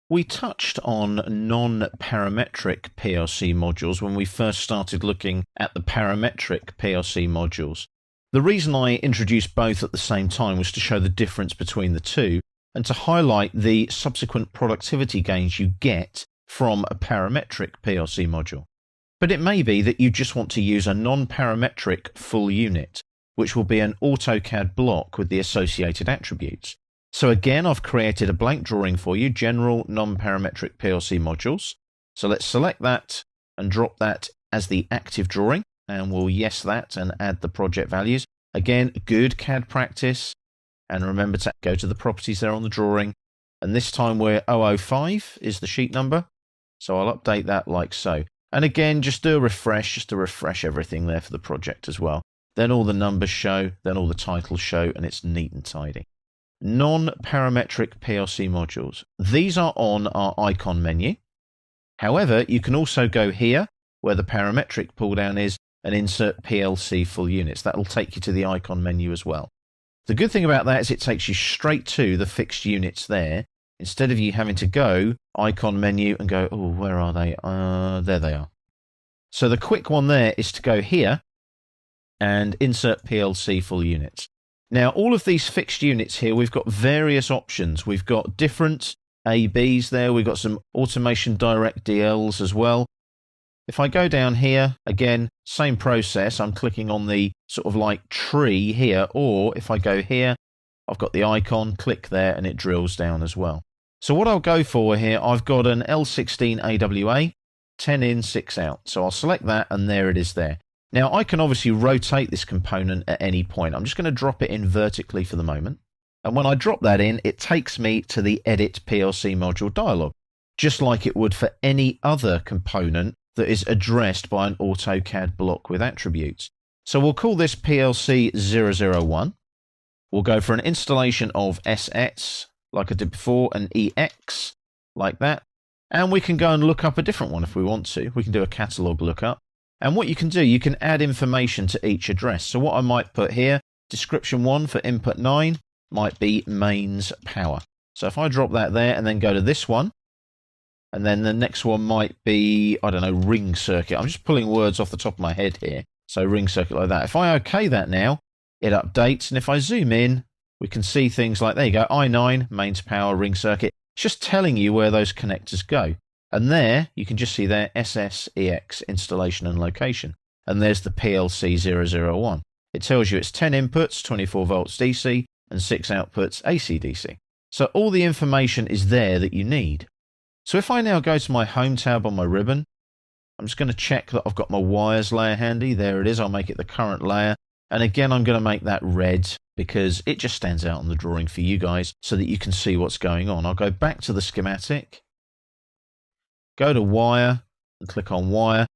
We touched on non-parametric PLC modules when we first started looking at the parametric PLC modules. The reason I introduced both at the same time was to show the difference between the two and to highlight the subsequent productivity gains you get from a parametric PLC module. But it may be that you just want to use a non-parametric full unit, which will be an AutoCAD block with the associated attributes. So again, I've created a blank drawing for you, general non-parametric PLC modules. So let's select that and drop that as the active drawing, and we'll yes that and add the project values. Again, good CAD practice, and remember to go to the properties there on the drawing. And this time we're 005 is the sheet number, so I'll update that like so. And again, just do a refresh, just to refresh everything there for the project as well. Then all the numbers show, then all the titles show, and it's neat and tidy. Non-parametric PLC modules. These are on our icon menu. However, you can also go here where the parametric pull down is and insert PLC full units. That will take you to the icon menu as well. The good thing about that is it takes you straight to the fixed units there, instead of you having to go icon menu and go, oh, where are they? There they are. So the quick one there is to go here and insert PLC full units. Now, all of these fixed units here, we've got various options. We've got different ABs there. We've got some automation direct DLs as well. If I go down here, again, same process. I'm clicking on the sort of like tree here, or if I go here, I've got the icon, click there, and it drills down as well. So what I'll go for here, I've got an L16 AWA, 10 in, 6 out. So I'll select that, and there it is there. Now, I can obviously rotate this component at any point. I'm just going to drop it in vertically for the moment. And when I drop that in, it takes me to the Edit PLC Module dialog, just like it would for any other component that is addressed by an AutoCAD block with attributes. So we'll call this PLC 001. We'll go for an installation of SS, like I did before, an EX, like that. And we can go and look up a different one if we want to. We can do a catalog lookup. And what you can do, you can add information to each address. So what I might put here, description 1 for input 9 might be mains power. So if I drop that there and then go to this one, and then the next one might be, I don't know, ring circuit. I'm just pulling words off the top of my head here. So ring circuit like that. If I OK that now, it updates. And if I zoom in, we can see things like, there you go, I9, mains power, ring circuit. It's just telling you where those connectors go. And there, you can just see there, SSEX, installation and location. And there's the PLC 001. It tells you it's 10 inputs, 24 volts DC, and 6 outputs AC/DC. So all the information is there that you need. So if I now go to my Home tab on my ribbon, I'm just going to check that I've got my wires layer handy. There it is. I'll make it the current layer. And again, I'm going to make that red because it just stands out on the drawing for you guys so that you can see what's going on. I'll go back to the schematic. Go to wire and click on wire.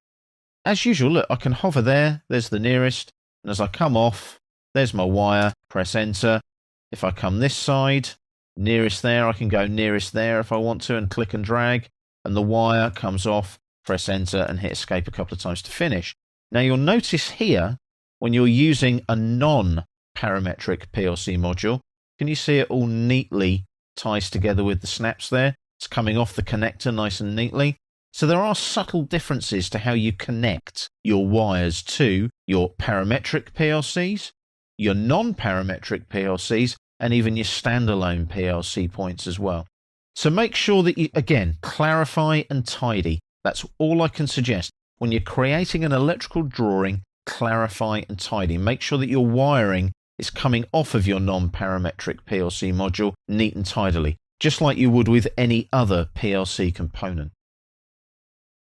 As usual, look, I can hover there. There's the nearest. And as I come off, there's my wire. Press enter. If I come this side, nearest there, I can go nearest there if I want to and click and drag. And the wire comes off. Press enter and hit escape a couple of times to finish. Now you'll notice here, when you're using a non-parametric PLC module, can you see it all neatly ties together with the snaps there? It's coming off the connector nice and neatly. So there are subtle differences to how you connect your wires to your parametric PLCs, your non-parametric PLCs, and even your standalone PLC points as well. So make sure that you, again, clarify and tidy. That's all I can suggest. When you're creating an electrical drawing, clarify and tidy. Make sure that your wiring is coming off of your non-parametric PLC module neat and tidily, just like you would with any other PLC component.